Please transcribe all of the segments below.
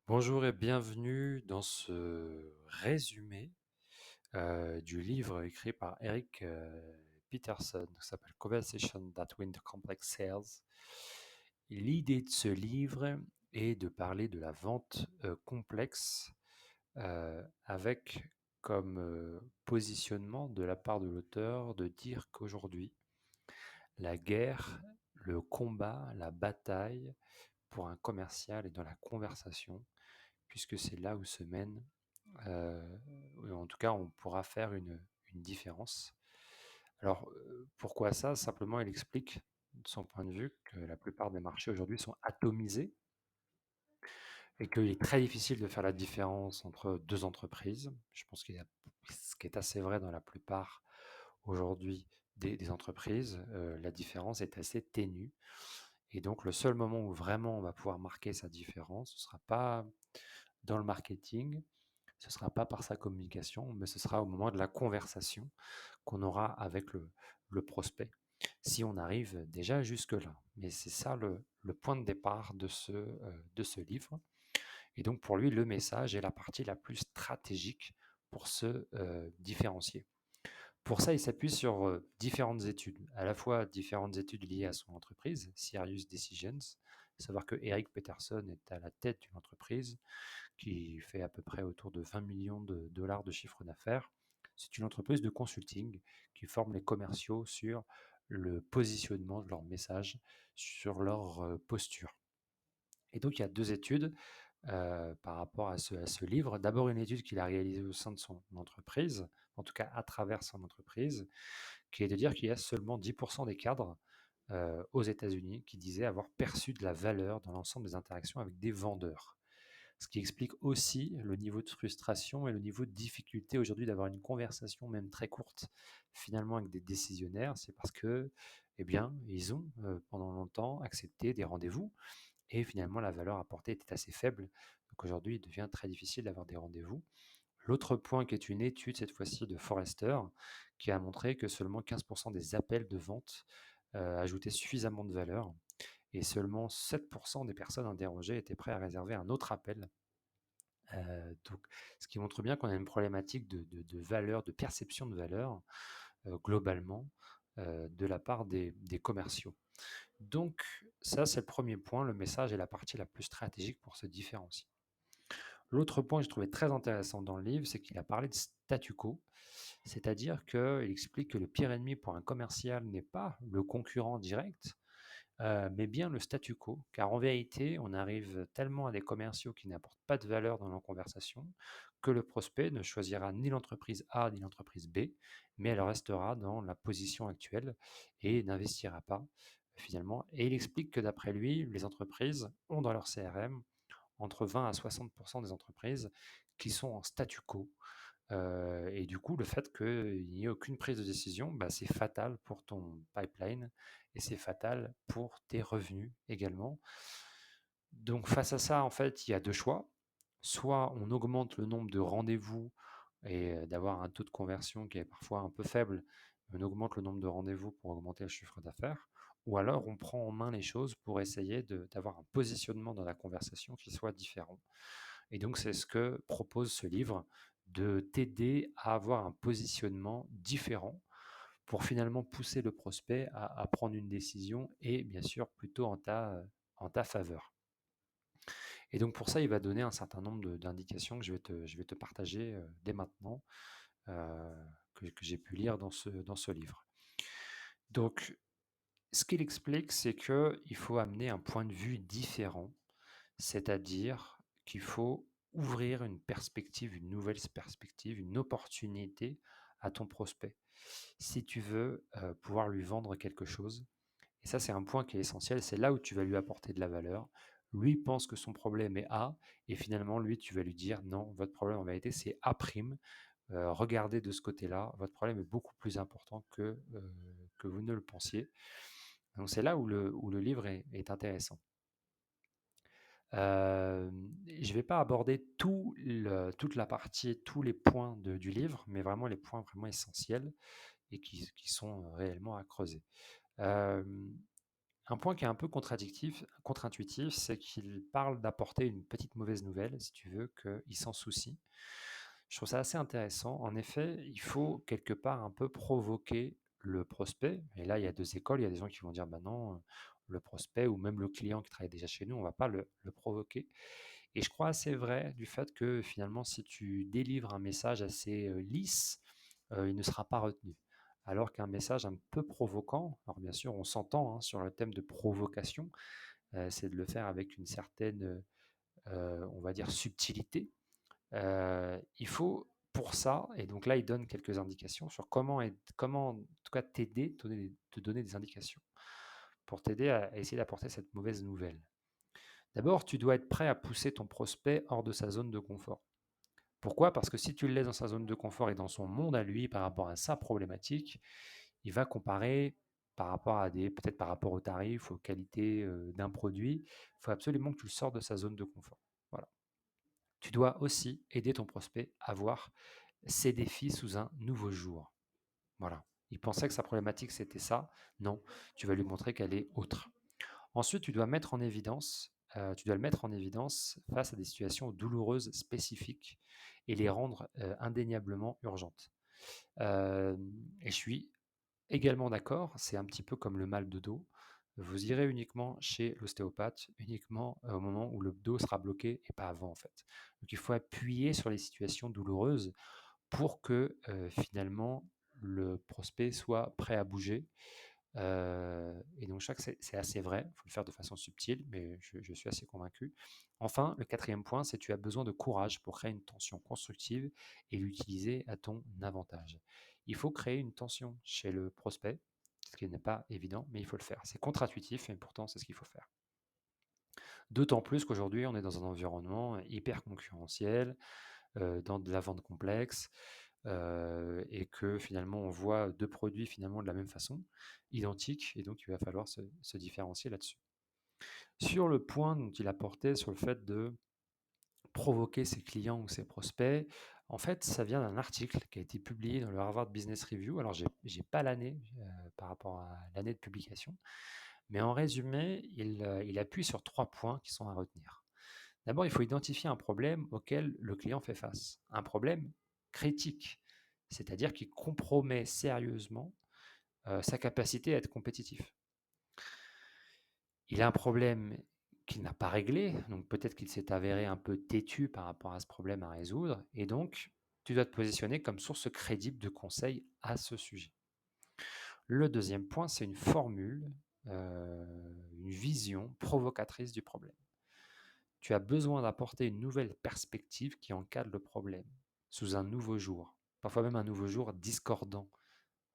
Bonjour et bienvenue dans ce résumé du livre écrit par Eric Peterson qui s'appelle Conversation That Win the Complex Sales. L'idée de ce livre est de parler de la vente complexe avec comme positionnement de la part de l'auteur de dire qu'aujourd'hui, la guerre, le combat, la bataille pour un commercial est dans la conversation puisque c'est là où se mène, en tout cas, on pourra faire une différence. Alors, pourquoi ça? Simplement, il explique, de son point de vue, que la plupart des marchés aujourd'hui sont atomisés et qu'il est très difficile de faire la différence entre deux entreprises. Je pense qu'il y a ce qui est assez vrai dans la plupart aujourd'hui des entreprises, la différence est assez ténue. Et donc, le seul moment où vraiment on va pouvoir marquer sa différence, ce ne sera pas dans le marketing, ce ne sera pas par sa communication, mais ce sera au moment de la conversation qu'on aura avec le prospect, si on arrive déjà jusque-là. Mais c'est ça le point de départ de ce livre. Et donc pour lui, le message est la partie la plus stratégique pour se différencier. Pour ça, il s'appuie sur différentes études, à la fois différentes études liées à son entreprise, Serious Decisions, savoir que Eric Peterson est à la tête d'une entreprise qui fait à peu près autour de 20 millions de dollars de chiffre d'affaires. C'est une entreprise de consulting qui forme les commerciaux sur le positionnement de leur message, sur leur posture. Et donc, il y a deux études par rapport à ce livre. D'abord, une étude qu'il a réalisée au sein de son entreprise, en tout cas à travers son entreprise, qui est de dire qu'il y a seulement 10% des cadres aux États-Unis qui disaient avoir perçu de la valeur dans l'ensemble des interactions avec des vendeurs. Ce qui explique aussi le niveau de frustration et le niveau de difficulté aujourd'hui d'avoir une conversation, même très courte, finalement avec des décisionnaires. C'est parce que, eh bien, ils ont pendant longtemps accepté des rendez-vous et finalement la valeur apportée était assez faible. Donc aujourd'hui, il devient très difficile d'avoir des rendez-vous. L'autre point qui est une étude, cette fois-ci de Forrester, qui a montré que seulement 15% des appels de vente ajoutaient suffisamment de valeur et seulement 7% des personnes interrogées étaient prêtes à réserver un autre appel. Donc, ce qui montre bien qu'on a une problématique de valeur, de perception de valeur, globalement, de la part des commerciaux. Donc, ça, c'est le premier point. Le message est la partie la plus stratégique pour se différencier. L'autre point que j'ai trouvé très intéressant dans le livre, c'est qu'il a parlé de statu quo, c'est-à-dire qu'il explique que le pire ennemi pour un commercial n'est pas le concurrent direct, mais bien le statu quo, car en vérité, on arrive tellement à des commerciaux qui n'apportent pas de valeur dans nos conversations que le prospect ne choisira ni l'entreprise A ni l'entreprise B, mais elle restera dans la position actuelle et n'investira pas finalement. Et il explique que d'après lui, les entreprises ont dans leur CRM entre 20 à 60% des entreprises qui sont en statu quo. Et du coup, le fait qu'il n'y ait aucune prise de décision, bah, c'est fatal pour ton pipeline et c'est fatal pour tes revenus également. Donc face à ça, en fait, il y a deux choix. Soit on augmente le nombre de rendez-vous et d'avoir un taux de conversion qui est parfois un peu faible, on augmente le nombre de rendez-vous pour augmenter le chiffre d'affaires. Ou alors on prend en main les choses pour essayer d'avoir un positionnement dans la conversation qui soit différent. Et donc c'est ce que propose ce livre, de t'aider à avoir un positionnement différent pour finalement pousser le prospect à prendre une décision et bien sûr plutôt en ta faveur. Et donc pour ça, il va donner un certain nombre d'indications que je vais te partager dès maintenant, euh, que j'ai pu lire dans ce livre. Donc, ce qu'il explique, c'est qu'il faut amener un point de vue différent, c'est-à-dire qu'il faut ouvrir une perspective, une nouvelle perspective, une opportunité à ton prospect. Si tu veux pouvoir lui vendre quelque chose, et ça, c'est un point qui est essentiel. C'est là où tu vas lui apporter de la valeur. Lui pense que son problème est A, et finalement, lui, tu vas lui dire non, votre problème en vérité, c'est A'. Regardez de ce côté-là, votre problème est beaucoup plus important que vous ne le pensiez. Donc, c'est là où le livre est intéressant. Je ne vais pas aborder toute la partie, tous les points du livre, mais vraiment les points vraiment essentiels et qui sont réellement à creuser. Euh, Un point qui est un peu contre-intuitif, c'est qu'il parle d'apporter une petite mauvaise nouvelle, si tu veux, qu'il s'en soucie. Je trouve ça assez intéressant. En effet, il faut quelque part un peu provoquer le prospect. Et là, il y a deux écoles. Il y a des gens qui vont dire, bah non, le prospect ou même le client qui travaille déjà chez nous, on ne va pas le provoquer. Et je crois assez vrai du fait que finalement, si tu délivres un message assez lisse, il ne sera pas retenu. Alors qu'un message un peu provoquant, alors bien sûr, on s'entend sur le thème de provocation, c'est de le faire avec une certaine, on va dire, subtilité. Il faut pour ça, et donc là, il donne quelques indications sur comment en tout cas t'aider, te donner des indications pour t'aider à essayer d'apporter cette mauvaise nouvelle. D'abord, tu dois être prêt à pousser ton prospect hors de sa zone de confort. Pourquoi? Parce que si tu le laisses dans sa zone de confort et dans son monde à lui par rapport à sa problématique, il va comparer par rapport à peut-être par rapport aux tarifs, aux qualités d'un produit. Il faut absolument que tu le sortes de sa zone de confort. Voilà. Tu dois aussi aider ton prospect à voir ses défis sous un nouveau jour. Voilà. Il pensait que sa problématique c'était ça. Non, tu vas lui montrer qu'elle est autre. Ensuite, tu dois le mettre en évidence face à des situations douloureuses spécifiques et les rendre indéniablement urgentes. Et je suis également d'accord, c'est un petit peu comme le mal de dos. Vous irez uniquement chez l'ostéopathe uniquement au moment où le dos sera bloqué et pas avant en fait. Donc il faut appuyer sur les situations douloureuses pour que finalement le prospect soit prêt à bouger. Et donc, c'est assez vrai. Il faut le faire de façon subtile, mais je suis assez convaincu. Enfin, le quatrième point, c'est que tu as besoin de courage pour créer une tension constructive et l'utiliser à ton avantage. Il faut créer une tension chez le prospect, ce qui n'est pas évident, mais il faut le faire. C'est contre-intuitif, et pourtant, c'est ce qu'il faut faire. D'autant plus qu'aujourd'hui, on est dans un environnement hyper concurrentiel, dans de la vente complexe, et que finalement on voit deux produits finalement de la même façon, identiques, et donc il va falloir se différencier là-dessus. Sur le point dont il a porté sur le fait de provoquer ses clients ou ses prospects, en fait, ça vient d'un article qui a été publié dans le Harvard Business Review. Alors, j'ai pas l'année par rapport à l'année de publication, mais en résumé, il appuie sur 3 points qui sont à retenir. D'abord, il faut identifier un problème auquel le client fait face. Un problème critique, c'est-à-dire qui compromet sérieusement sa capacité à être compétitif. Il a un problème qu'il n'a pas réglé, donc peut-être qu'il s'est avéré un peu têtu par rapport à ce problème à résoudre, et donc tu dois te positionner comme source crédible de conseils à ce sujet. Le deuxième point, c'est une formule, une vision provocatrice du problème. Tu as besoin d'apporter une nouvelle perspective qui encadre le problème, sous un nouveau jour, parfois même un nouveau jour discordant,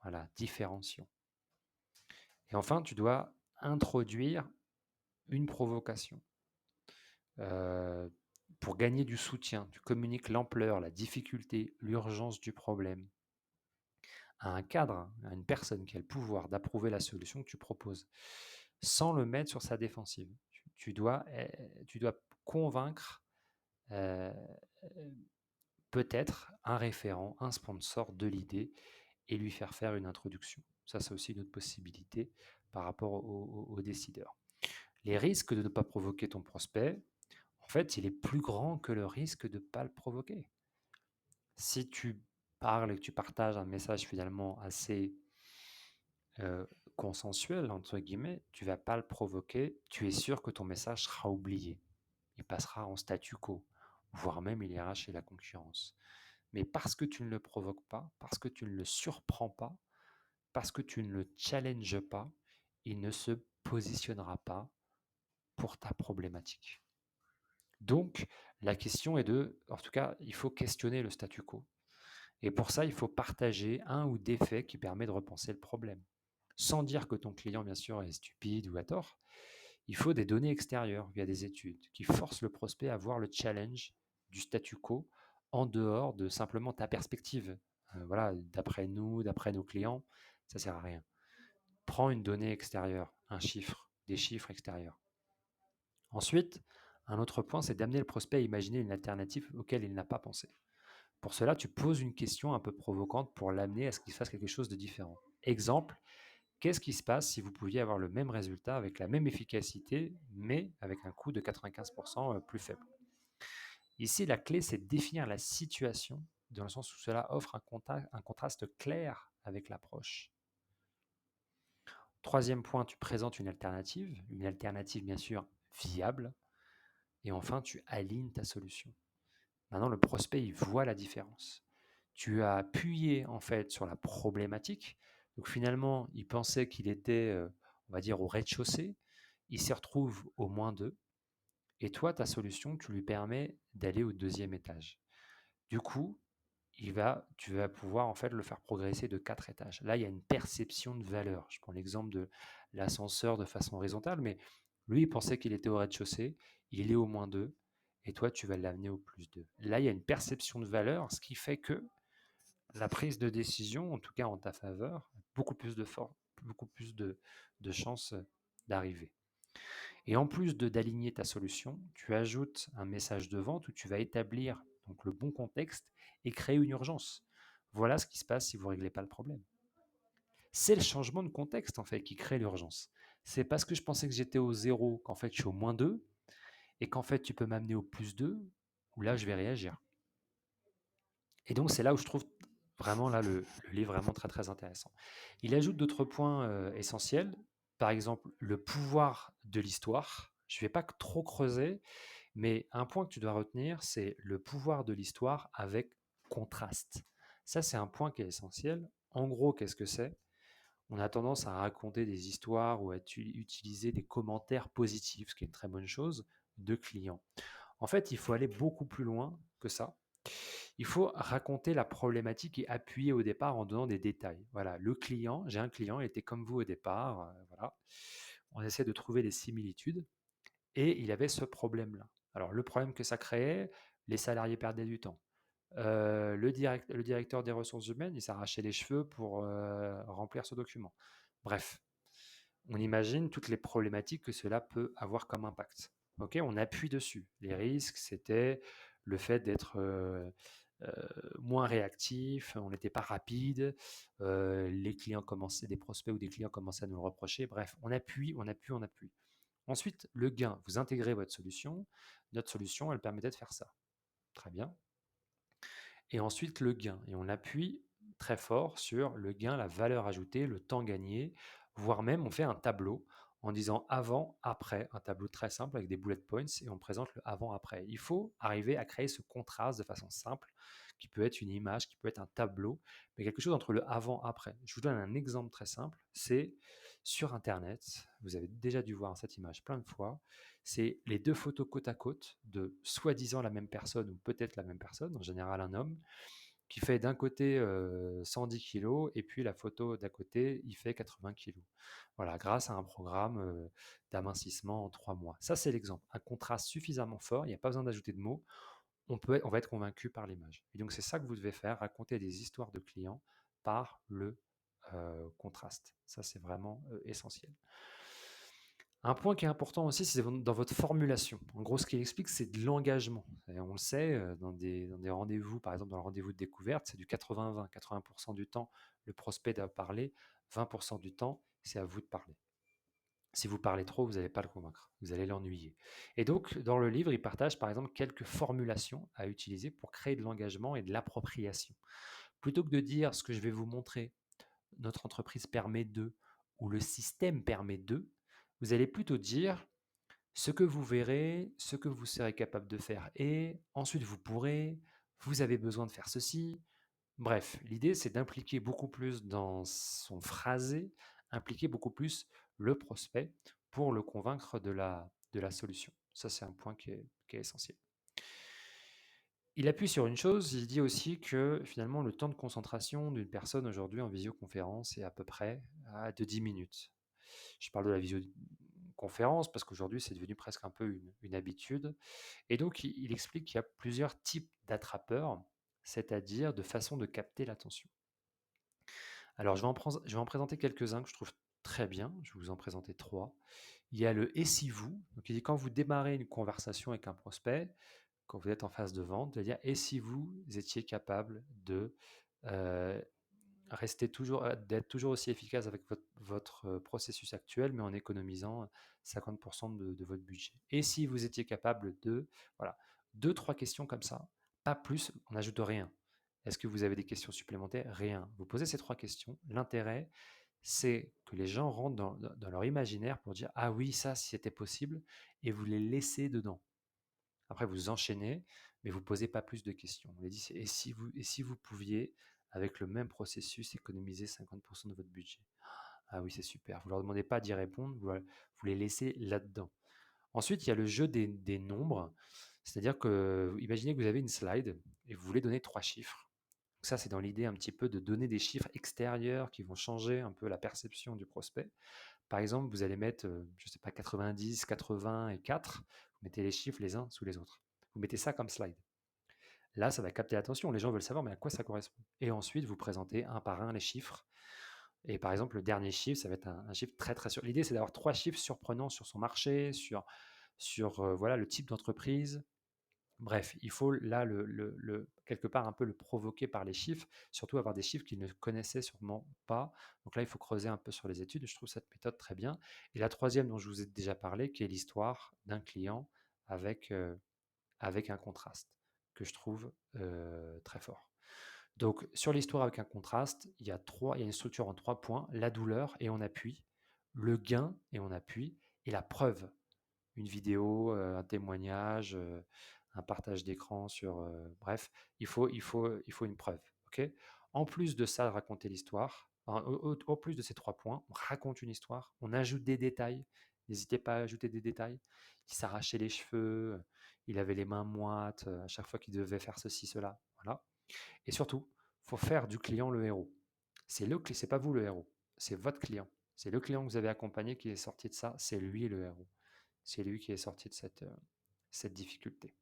voilà, différenciant. Et enfin, tu dois introduire une provocation. Pour gagner du soutien, tu communiques l'ampleur, la difficulté, l'urgence du problème à un cadre, à une personne qui a le pouvoir d'approuver la solution que tu proposes, sans le mettre sur sa défensive. Tu dois convaincre euh, peut-être un référent, un sponsor de l'idée et lui faire une introduction. Ça, c'est aussi une autre possibilité par rapport aux décideurs. Les risques de ne pas provoquer ton prospect, en fait, il est plus grand que le risque de ne pas le provoquer. Si tu parles et que tu partages un message finalement assez consensuel, entre guillemets, tu ne vas pas le provoquer, tu es sûr que ton message sera oublié. Il passera en statu quo, voire même il ira chez la concurrence. Mais parce que tu ne le provoques pas, parce que tu ne le surprends pas, parce que tu ne le challenges pas, il ne se positionnera pas pour ta problématique. Donc, la question est en tout cas, il faut questionner le statu quo. Et pour ça, il faut partager un ou des faits qui permettent de repenser le problème. Sans dire que ton client, bien sûr, est stupide ou à tort, il faut des données extérieures via des études qui forcent le prospect à voir le challenge du statu quo en dehors de simplement ta perspective. Voilà, d'après nous, d'après nos clients, ça ne sert à rien. Prends une donnée extérieure, un chiffre, des chiffres extérieurs. Ensuite, un autre point, c'est d'amener le prospect à imaginer une alternative auquel il n'a pas pensé. Pour cela, tu poses une question un peu provocante pour l'amener à ce qu'il fasse quelque chose de différent. Exemple, Qu'est-ce qui se passe si vous pouviez avoir le même résultat avec la même efficacité, mais avec un coût de 95% plus faible? Ici, la clé, c'est de définir la situation, dans le sens où cela offre un contraste clair avec l'approche. Troisième point, tu présentes une alternative bien sûr viable. Et enfin, tu alignes ta solution. Maintenant, le prospect, il voit la différence. Tu as appuyé en fait sur la problématique. Donc finalement, il pensait qu'il était, on va dire, au rez-de-chaussée. Il s'y retrouve au -2. Et toi, ta solution, tu lui permets d'aller au deuxième étage. Du coup, tu vas pouvoir en fait le faire progresser de 4 étages. Là, il y a une perception de valeur. Je prends l'exemple de l'ascenseur de façon horizontale, mais lui, il pensait qu'il était au rez-de-chaussée, il est au -2, et toi, tu vas l'amener au +2. Là, il y a une perception de valeur, ce qui fait que la prise de décision, en tout cas en ta faveur, a beaucoup plus de chances d'arriver. Et en plus d'aligner ta solution, tu ajoutes un message de vente où tu vas établir donc le bon contexte et créer une urgence. Voilà ce qui se passe si vous ne réglez pas le problème. C'est le changement de contexte en fait qui crée l'urgence. C'est parce que je pensais que j'étais au 0 qu'en fait je suis au -2 et qu'en fait tu peux m'amener au +2 où là je vais réagir. Et donc c'est là où je trouve vraiment là le livre vraiment très très intéressant. Il ajoute d'autres points essentiels, par exemple le pouvoir de l'histoire. Je ne vais pas trop creuser, mais un point que tu dois retenir, c'est le pouvoir de l'histoire avec contraste. Ça, c'est un point qui est essentiel. En gros, qu'est-ce que c'est? On a tendance à raconter des histoires ou à utiliser des commentaires positifs, ce qui est une très bonne chose, de clients. En fait, il faut aller beaucoup plus loin que ça. Il faut raconter la problématique et appuyer au départ en donnant des détails. Voilà, j'ai un client, il était comme vous au départ. Voilà. On essaie de trouver des similitudes et il avait ce problème-là. Alors, le problème que ça créait, les salariés perdaient du temps. Le directeur des ressources humaines, il s'arrachait les cheveux pour remplir ce document. Bref, on imagine toutes les problématiques que cela peut avoir comme impact. Ok, on appuie dessus. Les risques, c'était le fait d'être moins réactif, on n'était pas rapide, les clients commençaient, des prospects ou des clients commençaient à nous le reprocher. Bref, on appuie, on appuie, on appuie. Ensuite, le gain, vous intégrez votre solution. Notre solution, elle permettait de faire ça. Très bien. Et ensuite, le gain. Et on appuie très fort sur le gain, la valeur ajoutée, le temps gagné, voire même on fait un tableau en disant avant, après, un tableau très simple avec des bullet points et on présente le avant, après. Il faut arriver à créer ce contraste de façon simple qui peut être une image, qui peut être un tableau, mais quelque chose entre le avant, après. Je vous donne un exemple très simple, c'est sur Internet, vous avez déjà dû voir cette image plein de fois, c'est les deux photos côte à côte de soi-disant la même personne ou peut-être la même personne, en général un homme, qui fait d'un côté 110 kilos et puis la photo d'à côté, il fait 80 kilos. Voilà, grâce à un programme d'amincissement en 3 mois. Ça, c'est l'exemple. Un contraste suffisamment fort, il n'y a pas besoin d'ajouter de mots, on va être convaincu par l'image. Et donc, c'est ça que vous devez faire, raconter des histoires de clients par le contraste. Ça, c'est vraiment essentiel. Un point qui est important aussi, c'est dans votre formulation. En gros, ce qu'il explique, c'est de l'engagement. Et on le sait, dans des rendez-vous, par exemple dans le rendez-vous de découverte, c'est du 80-20. 80% du temps, le prospect doit parler, 20% du temps, c'est à vous de parler. Si vous parlez trop, vous n'allez pas le convaincre, vous allez l'ennuyer. Et donc, dans le livre, il partage par exemple quelques formulations à utiliser pour créer de l'engagement et de l'appropriation. Plutôt que de dire ce que je vais vous montrer, notre entreprise permet de, ou le système permet de, vous allez plutôt dire ce que vous verrez, ce que vous serez capable de faire et ensuite vous pourrez, vous avez besoin de faire ceci. Bref, l'idée c'est d'impliquer beaucoup plus dans son phrasé, impliquer beaucoup plus le prospect pour le convaincre de la solution. Ça c'est un point qui est essentiel. Il appuie sur une chose, il dit aussi que finalement le temps de concentration d'une personne aujourd'hui en visioconférence est à peu près de 10 minutes. Je parle de la visioconférence parce qu'aujourd'hui c'est devenu presque un peu une habitude. Et donc il explique qu'il y a plusieurs types d'attrapeurs, c'est-à-dire de façons de capter l'attention. Alors je vais en présenter quelques-uns que je trouve très bien, je vais vous en présenter trois. Il y a le «et si vous», donc il dit quand vous démarrez une conversation avec un prospect, quand vous êtes en phase de vente, de dire: «Et si vous étiez capable de, heu, restez toujours, d'être toujours aussi efficace avec votre processus actuel, mais en économisant 50% de votre budget. Et si vous étiez capable de, voilà, deux, trois questions comme ça, pas plus, on n'ajoute rien. Est-ce que vous avez des questions supplémentaires? Rien. Vous posez ces trois questions. L'intérêt, c'est que les gens rentrent dans leur imaginaire pour dire ah oui, ça, si c'était possible, et vous les laissez dedans. Après, vous enchaînez, mais vous ne posez pas plus de questions. On les dit, et si vous pouviez, avec le même processus, économiser 50% de votre budget? Ah oui, c'est super. Vous ne leur demandez pas d'y répondre, vous les laissez là-dedans. Ensuite, il y a le jeu des nombres. C'est-à-dire que, imaginez que vous avez une slide et vous voulez donner trois chiffres. Donc ça, c'est dans l'idée un petit peu de donner des chiffres extérieurs qui vont changer un peu la perception du prospect. Par exemple, vous allez mettre, je ne sais pas, 90, 80 et 4. Vous mettez les chiffres les uns sous les autres. Vous mettez ça comme slide. Là, ça va capter l'attention. Les gens veulent savoir, mais à quoi ça correspond? Et ensuite, vous présentez un par un les chiffres. Et par exemple, le dernier chiffre, ça va être un chiffre très, très sûr. L'idée, c'est d'avoir trois chiffres surprenants sur son marché, sur voilà, le type d'entreprise. Bref, il faut là, quelque part, un peu le provoquer par les chiffres, surtout avoir des chiffres qu'il ne connaissait sûrement pas. Donc là, il faut creuser un peu sur les études. Je trouve cette méthode très bien. Et la troisième dont je vous ai déjà parlé, qui est l'histoire d'un client avec, avec un contraste, que je trouve très fort. Donc, sur l'histoire avec un contraste, il y a une structure en 3 points: la douleur et on appuie, le gain et on appuie, et la preuve. Une vidéo, un témoignage, un partage d'écran sur, bref, il faut une preuve. Ok. En plus de ça, raconter l'histoire, au plus de ces 3 points, on raconte une histoire, on ajoute des détails. N'hésitez pas à ajouter des détails. Il s'arrachait les cheveux, il avait les mains moites à chaque fois qu'il devait faire ceci, cela. Voilà. Et surtout, il faut faire du client le héros. C'est pas vous le héros, c'est votre client. C'est le client que vous avez accompagné qui est sorti de ça, c'est lui le héros. C'est lui qui est sorti de cette difficulté.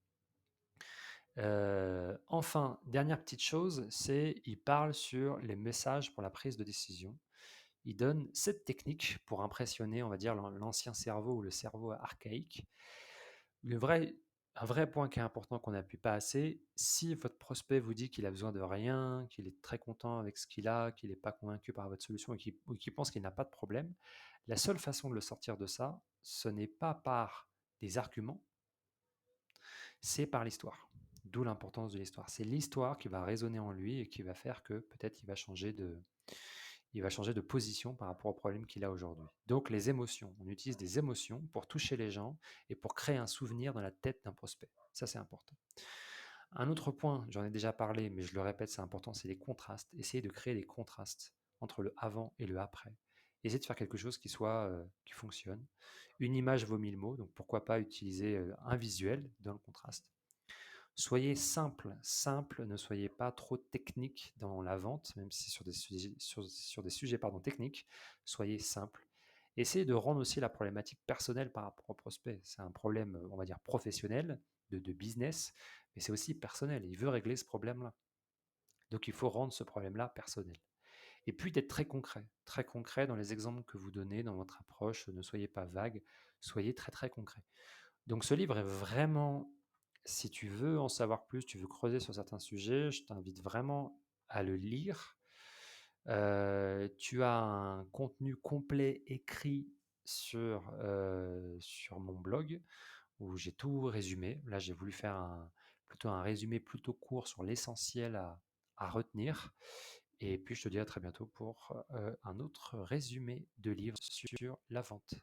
Enfin, dernière petite chose, c'est il parle sur les messages pour la prise de décision. Il donne 7 techniques pour impressionner, on va dire, l'ancien cerveau ou le cerveau archaïque. Un vrai point qui est important qu'on n'appuie pas assez: si votre prospect vous dit qu'il a besoin de rien, qu'il est très content avec ce qu'il a, qu'il n'est pas convaincu par votre solution ou qu'il pense qu'il n'a pas de problème, la seule façon de le sortir de ça, ce n'est pas par des arguments, c'est par l'histoire. D'où l'importance de l'histoire. C'est l'histoire qui va résonner en lui et qui va faire que peut-être il va changer de position par rapport au problème qu'il a aujourd'hui. Donc les émotions, on utilise des émotions pour toucher les gens et pour créer un souvenir dans la tête d'un prospect. Ça, c'est important. Un autre point, j'en ai déjà parlé, mais je le répète, c'est important, c'est les contrastes. Essayez de créer des contrastes entre le avant et le après. Essayez de faire quelque chose qui fonctionne. Une image vaut 1000 mots, donc pourquoi pas utiliser un visuel dans le contraste. Soyez simple, simple, ne soyez pas trop technique dans la vente, même si sur des sujets, sur des sujets techniques, soyez simple. Essayez de rendre aussi la problématique personnelle par rapport au prospect. C'est un problème, on va dire, professionnel, de business, mais c'est aussi personnel. Il veut régler ce problème-là. Donc il faut rendre ce problème-là personnel. Et puis d'être très concret dans les exemples que vous donnez dans votre approche. Ne soyez pas vague, soyez très très concret. Donc ce livre est vraiment, si tu veux en savoir plus, tu veux creuser sur certains sujets, je t'invite vraiment à le lire. Tu as un contenu complet écrit sur mon blog où j'ai tout résumé. Là, j'ai voulu faire plutôt un résumé plutôt court sur l'essentiel à retenir. Et puis, je te dis à très bientôt pour un autre résumé de livre sur la vente.